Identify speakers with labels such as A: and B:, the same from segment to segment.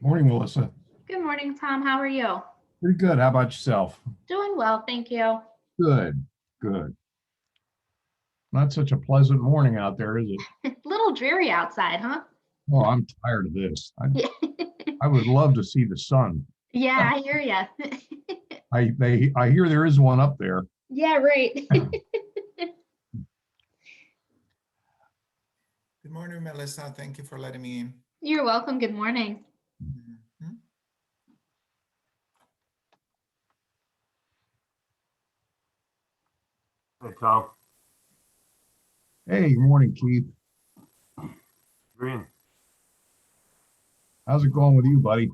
A: Morning, Melissa.
B: Good morning, Tom. How are you?
A: Pretty good. How about yourself?
B: Doing well, thank you.
A: Good, good. Not such a pleasant morning out there, is it?
B: A little dreary outside, huh?
A: Oh, I'm tired of this.
B: Yeah,
A: I would love to see the sun.
B: yeah, I hear ya.
A: I hear there is one up there.
B: Yeah, right.
C: Good morning, Melissa. Thank you for letting me in.
B: You're welcome. Good morning.
C: Mhm.
D: Hey, Tom.
A: Hey, good morning, Keith.
D: Green.
A: How's it going with you, buddy?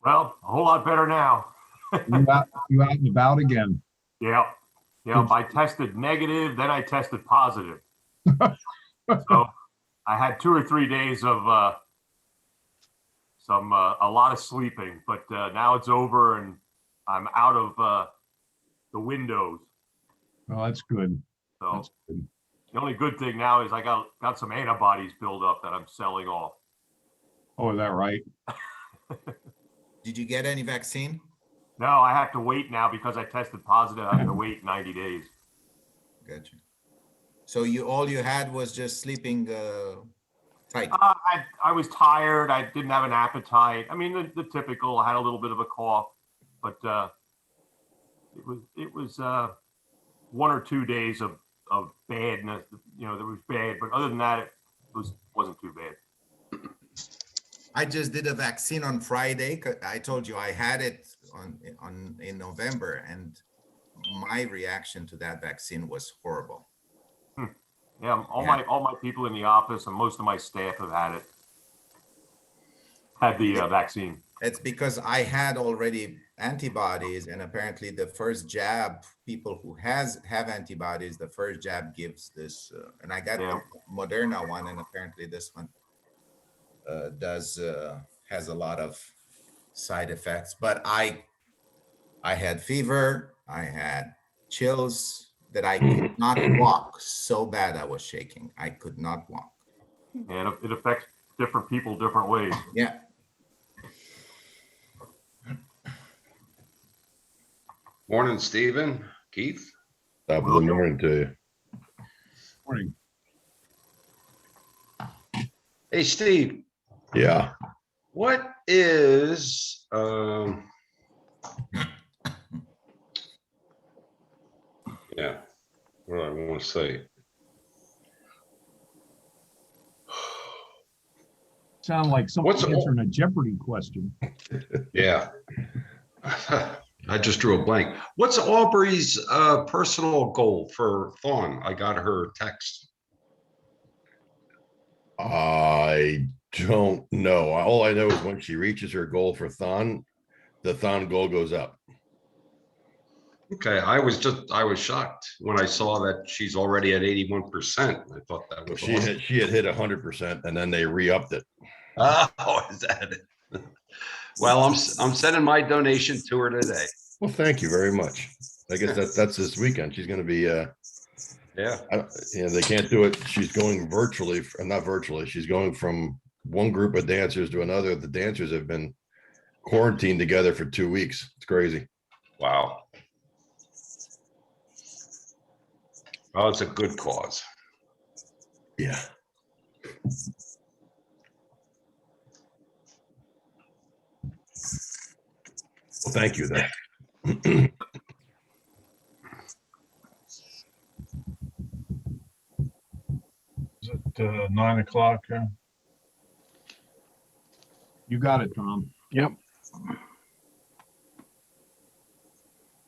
D: Well, a whole lot better now.
A: You out and about again?
D: Yeah. Yeah. I tested negative, then I tested positive. So I had 2 or 3 days of a lot of sleeping, but now it's over and I'm out of the windows.
A: Oh, that's good.
D: So
A: That's good.
D: the only good thing now is I got some antibodies built up that I'm selling off.
A: Oh, is that right?
C: Did you get any vaccine?
D: No, I have to wait now because I tested positive. I have to wait 90 days.
C: Gotcha. So all you had was just sleeping tight.
D: I was tired. I didn't have an appetite. I mean, the typical. I had a little bit of a cough, but it was 1 or 2 days of badness. You know, that was bad, but other than that, it wasn't too bad.
C: I just did a vaccine on Friday. I told you I had it in November, and my reaction to that vaccine was horrible.
D: Yeah, all my people in the office and most of my staff have had the vaccine.
C: It's because I had already antibodies, and apparently the first jab, people who have antibodies, the first jab gives this, and I got the Moderna one, and apparently this one has a lot of side effects. But I had fever, I had chills that I could not walk. So bad I was shaking. I could not walk.
D: And it affects different people different ways.
C: Yeah.
E: Morning, Stephen, Keith.
F: Top of the morning to you.
A: Morning.
E: Hey, Steve,
F: Yeah.
E: what is yeah, what do I want to say?
A: Sound like someone
E: What's-
A: answering a Jeopardy question.
E: Yeah. I just drew a blank. What's Aubrey's personal goal for Thorn? I got her text.
F: I don't know. All I know is when she reaches her goal for Thon, the Thon goal goes up.
E: Okay, I was shocked when I saw that she's already at 81%. I thought that was
F: She
E: awesome.
F: had hit 100% and then they re-upped it.
E: Oh, is that it? Well, I'm sending my donation to her today.
F: Well, thank you very much. I guess that's this weekend. She's going to be
E: Yeah.
F: they can't do it. She's going virtually, not virtually. She's going from one group of dancers to another. The dancers have been quarantined together for 2 weeks. It's crazy.
E: Wow. Oh, it's a good cause.
F: Yeah. Well, thank you then.
G: Is it 9 o'clock?
A: You got it, Tom.
G: Yep.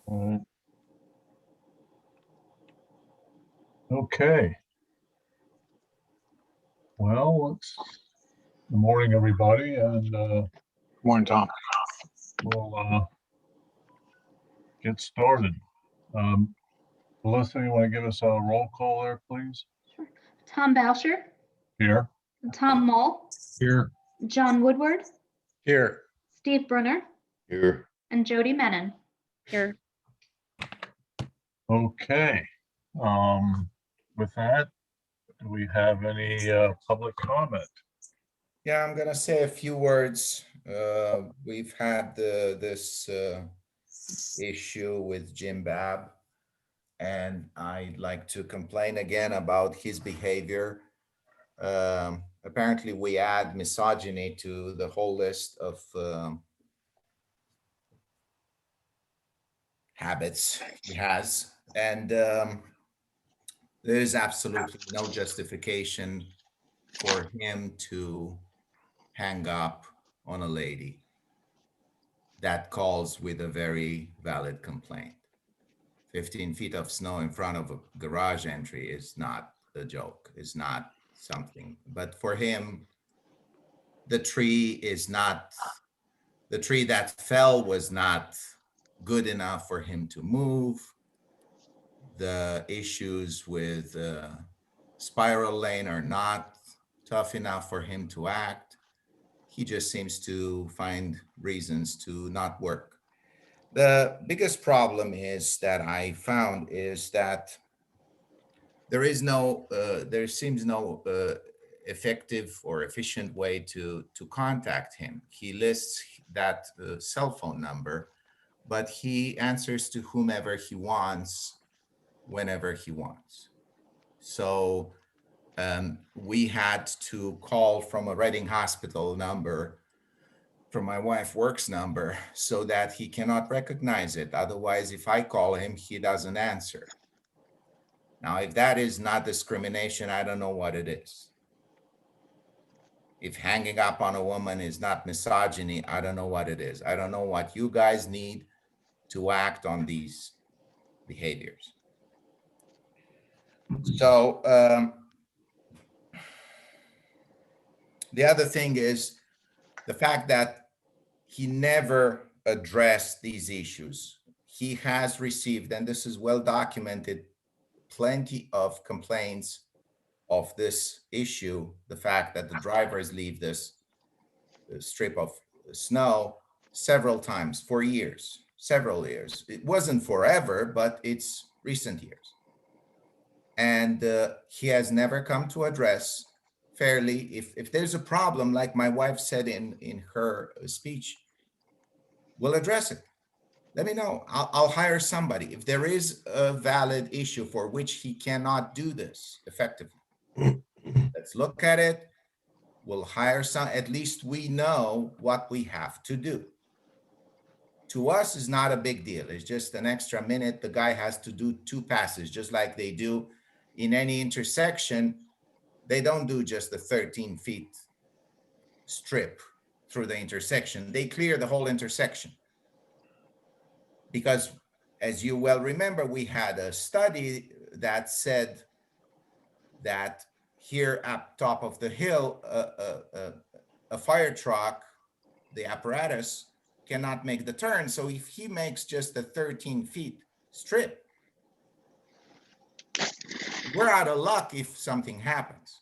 G: All right. Okay. Well, good morning, everybody, and
H: Morning, Tom.
G: we'll get started. Melissa, you want to give us a roll call there, please?
B: Tom Boucher,
G: Here.
B: Tom Mull,
A: Here.
B: John Woodward,
E: Here.
B: Steve Brunner,
F: Here.
B: and Jody Menon.
H: Here.
G: Okay. With that, do we have any public comment?
C: Yeah, I'm gonna say a few words. We've had this issue with Jim Bab, and I'd like to complain again about his behavior. Apparently, we add misogyny to the whole list of habits he has, and there is absolutely no justification for him to hang up on a lady that calls with a very valid complaint. 15 feet of snow in front of a garage entry is not a joke, is not something. But for him, the tree that fell was not good enough for him to move. The issues with spiral lane are not tough enough for him to act. He just seems to find reasons to not work. The biggest problem is that I found is that there seems no effective or efficient way to contact him. He lists that cell phone number, but he answers to whomever he wants, whenever he wants. So we had to call from a Reading Hospital number, from my wife works number, so that he cannot recognize it. Otherwise, if I call him, he doesn't answer. Now, if that is not discrimination, I don't know what it is. If hanging up on a woman is not misogyny, I don't know what it is. I don't know what you guys need to act on these behaviors. So the other thing is the fact that he never addressed these issues. He has received, and this is well documented, plenty of complaints of this issue, the fact that the drivers leave this strip of snow several times for years, several years. It wasn't forever, but it's recent years. And he has never come to address fairly. If there's a problem, like my wife said in her speech, we'll address it. Let me know. I'll hire somebody. If there is a valid issue for which he cannot do this effectively, let's look at it. We'll hire some, at least we know what we have to do. To us, is not a big deal. It's just an extra minute. The guy has to do 2 passes, just like they do in any intersection. They don't do just the 13 feet strip through the intersection. They clear the whole intersection. Because as you well remember, we had a study that said that here at top of the hill, a fire truck, the apparatus, cannot make the turn. So if he makes just a 13 feet strip, we're out of luck if something happens.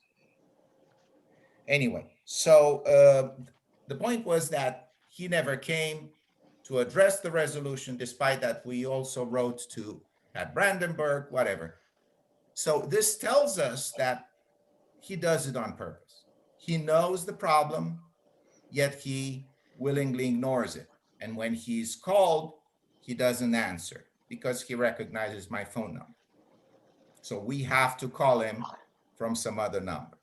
C: Anyway, so the point was that he never came to address the resolution, despite that we also wrote to Pat Brandenburg, whatever. So this tells us that he does it on purpose. He knows the problem, yet he willingly ignores it. And when he's called, he doesn't answer because he recognizes my phone number. So we have to call him from some other number.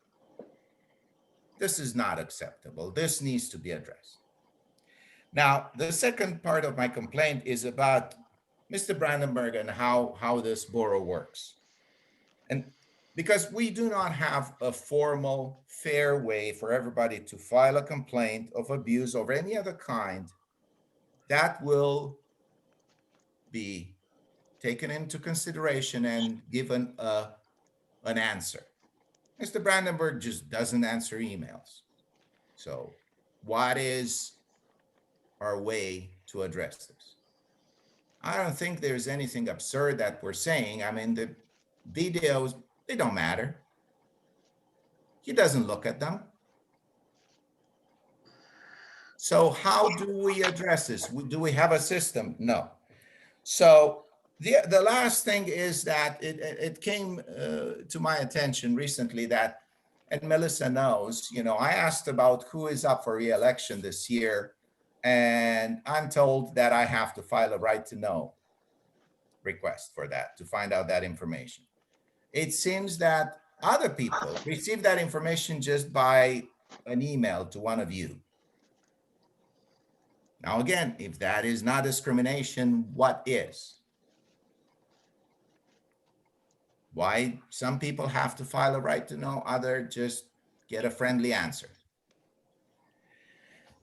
C: This is not acceptable. This needs to be addressed. Now, the second part of my complaint is about Mr. Brandenburg and how this borough works. And because we do not have a formal, fair way for everybody to file a complaint of abuse or any other kind that will be taken into consideration and given an answer. Mr. Brandenburg just doesn't answer emails. So what is our way to address this? I don't think there's anything absurd that we're saying. I mean, the videos, they don't matter. He doesn't look at them. So how do we address this? Do we have a system? No. So the last thing is that it came to my attention recently that and Melissa knows, I asked about who is up for re-election this year, and I'm told that I have to file a right to know request for that, to find out that information. It seems that other people receive that information just by an email to one of you. Now, again, if that is not discrimination, what is? Why some people have to file a right to know, other just get a friendly answer.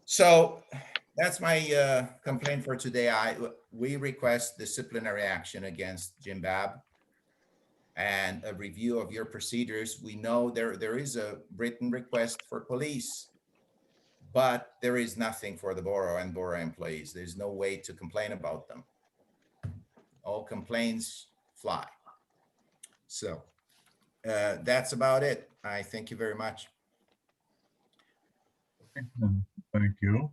C: So that's my complaint for today. We request disciplinary action against Jim Babb and a review of your procedures. We know there is a written request for police, but there is nothing for the borough and borough employees. There's no way to complain about them. All complaints fly. So that's about it. I thank you very much.
G: Thank you.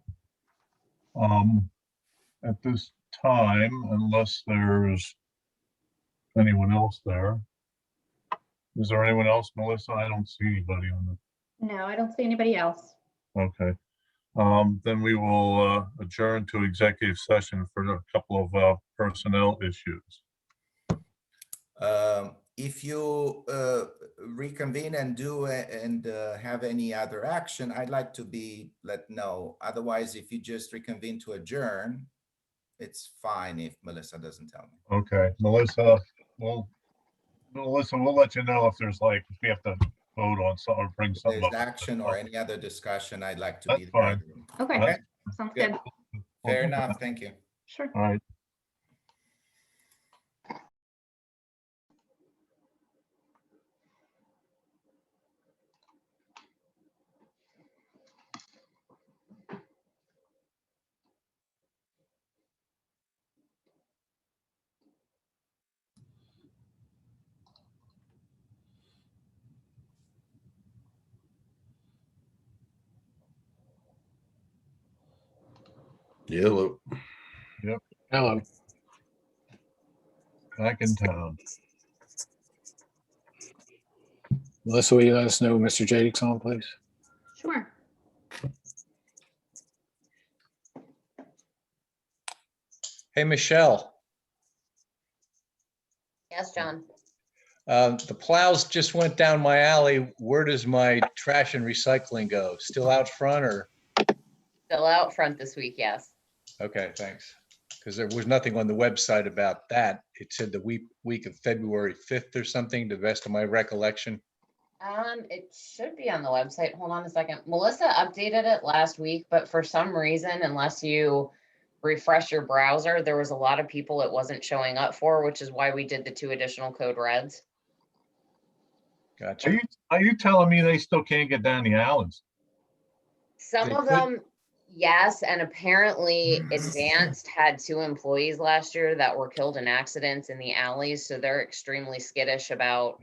G: At this time, unless there's anyone else there. Is there anyone else, Melissa? I don't see anybody on the,
B: No, I don't see anybody else.
G: okay. Then we will adjourn to executive session for a couple of personnel issues.
C: If you reconvene and have any other action, I'd like to be let know. Otherwise, if you just reconvene to adjourn, it's fine if Melissa doesn't tell me.
G: Okay, Melissa, we'll let you know if there's if we have to vote on something or bring
C: If
G: something
C: there's
G: up.
C: action or any other discussion, I'd like to
G: That's
C: be there.
G: fine.
B: Okay,
C: Okay,
B: sounds
C: good.
B: good.
C: Fair enough. Thank you.
B: Sure.
G: All right.
F: Yellow.
H: Hello.
G: Back in town.
H: Melissa, will you let us know Mr. Jadek's on, please?
B: Sure.
I: Hey, Michelle,
J: Yes, John.
I: the plows just went down my alley. Where does my trash and recycling go? Still out front or?
J: Still out front this week, yes.
I: Okay, thanks. Because there was nothing on the website about that. It said the week of February 5th or something, to the best of my recollection.
J: It should be on the website. Hold on a second. Melissa updated it last week, but for some reason, unless you refresh your browser, there was a lot of people it wasn't showing up for, which is why we did the 2 additional code reds.
I: Gotcha.
G: Are you telling me they still can't get down the alleys?
J: Some
I: They
J: of
I: could-
J: them, yes, and apparently Advanced had 2 employees last year that were killed in accidents in the alleys, so they're extremely skittish about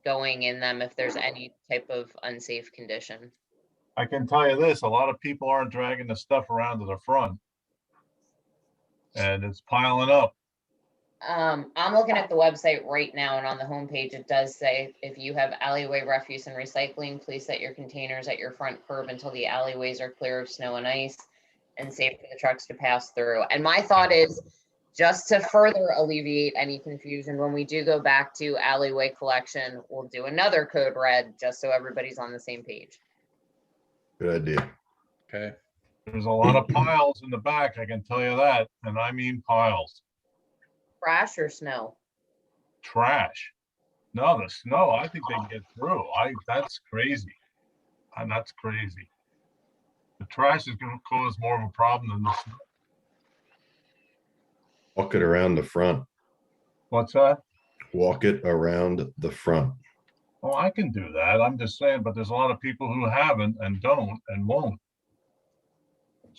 J: going in them if there's any type of unsafe condition.
G: I can tell you this, a lot of people aren't dragging the stuff around to the front. And it's piling up.
J: I'm looking at the website right now, and on the homepage, it does say, if you have alleyway refuse and recycling, please set your containers at your front curb until the alleyways are clear of snow and ice and safe for the trucks to pass through. And my thought is, just to further alleviate any confusion, when we do go back to alleyway collection, we'll do another code red, just so everybody's on the same page.
F: Good idea.
I: Okay.
G: There's a lot of piles in the back, I can tell you that, and I mean piles.
J: Trash or snow?
G: Trash. No, the snow, I think they can get through. That's crazy. And that's crazy. The trash is gonna cause more of a problem than the snow.
F: Walk it around the front.
G: What's that?
F: Walk it around the front.
G: Oh, I can do that. I'm just saying, but there's a lot of people who haven't and don't and won't.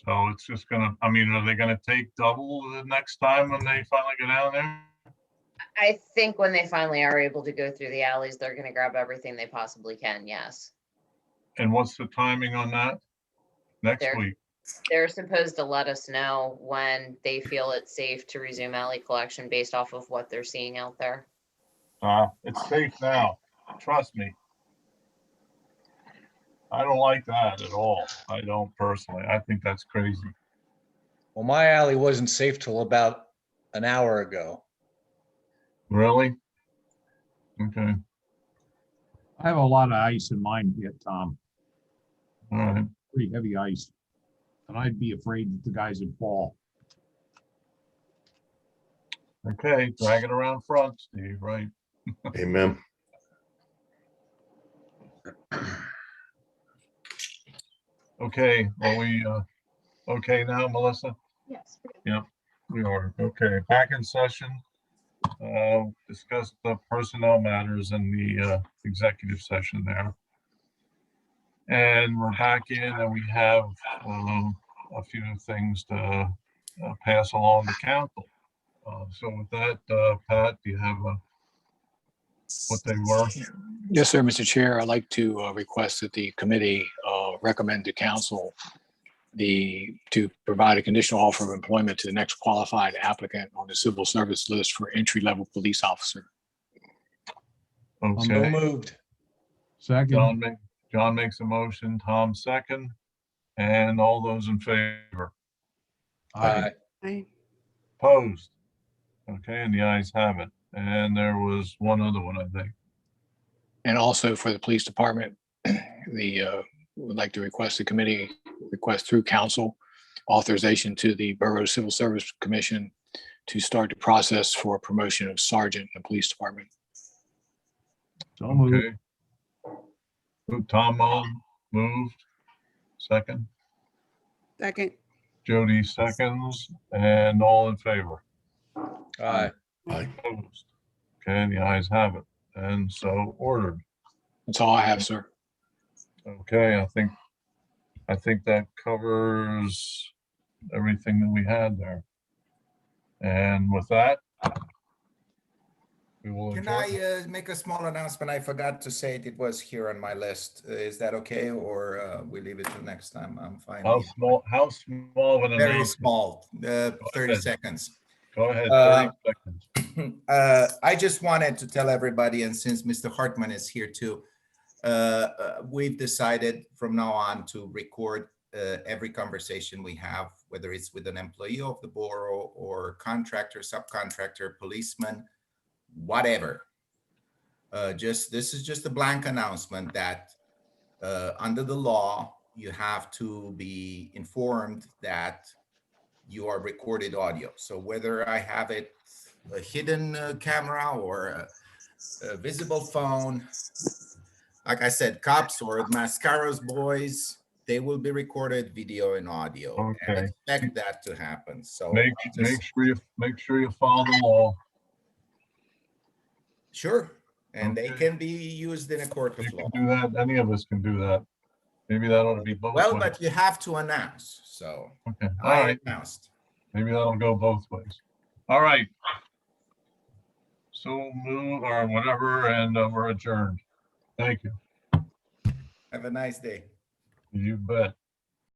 G: So it's just gonna, are they gonna take double the next time when they finally go down there?
J: I think when they finally are able to go through the alleys, they're gonna grab everything they possibly can, yes.
G: And what's the timing on that? Next
J: There.
G: week.
J: They're supposed to let us know when they feel it's safe to resume alley collection based off of what they're seeing out there.
G: It's safe now. Trust me. I don't like that at all. I don't personally. I think that's crazy.
I: Well, my alley wasn't safe till about an hour ago.
G: Really? Okay,
A: I have a lot of ice in mine yet, Tom,
G: all right.
A: pretty heavy ice. And I'd be afraid that the guys would fall.
G: Okay, drag it around front, Steve, right?
F: Amen.
G: Okay, are we, okay now, Melissa?
B: Yes.
G: We are, okay, back in session. Discuss the personnel matters in the executive session there. And we're back in and we have a few things to pass along to council. So with that, Pat, do you have what they were?
H: Yes, sir, Mr. Chair. I'd like to request that the committee recommend to council to provide a conditional offer of employment to the next qualified applicant on the civil service list for entry-level police officer.
I: So
G: Okay,
I: moved.
A: Second,
G: John makes a motion, Tom second, and all those in favor,
A: aye.
G: opposed? Okay, and the ayes have it. And there was one other one, I think.
H: And also for the police department, would like to request the committee request through council authorization to the Borough Civil Service Commission to start the process for promotion of sergeant in the police department.
A: So moved.
G: Okay. Tom moved, second.
K: Second.
G: Jody seconds, and all in favor?
I: Aye.
G: Opposed? Okay, the ayes have it, and so ordered.
H: That's all I have, sir.
G: Okay, I think that covers everything that we had there. And with that, we will
C: Can
G: adjourn.
C: I make a small announcement? I forgot to say it was here on my list. Is that okay, or we leave it till next time? I'm fine.
G: How small of an
C: Very
G: announcement?
C: small, 30
G: ahead.
C: seconds.
G: Go ahead,
C: Uh,
G: 30 seconds.
C: I just wanted to tell everybody, and since Mr. Hartman is here too, we've decided from now on to record every conversation we have, whether it's with an employee of the borough or contractor, subcontractor, policeman, whatever. This is just a blank announcement that under the law, you have to be informed that you are recorded audio. So whether I have it a hidden camera or a visible phone, like I said, cops or Mascaro's boys, they will be recorded video and audio. And
G: Okay.
C: expect that to happen. So
G: Make sure you follow the law.
C: sure, and they
G: Okay.
C: can be used in a court
G: You
C: of law.
G: can do that. Any of us can do that. Maybe that ought to be both
C: Well,
G: ways.
C: but you have to announce. So
G: Okay, all
C: I
G: right.
C: announced.
G: Maybe that'll go both ways. All right. So move or whatever, and we're adjourned. Thank you.
C: Have a nice day.
G: You bet.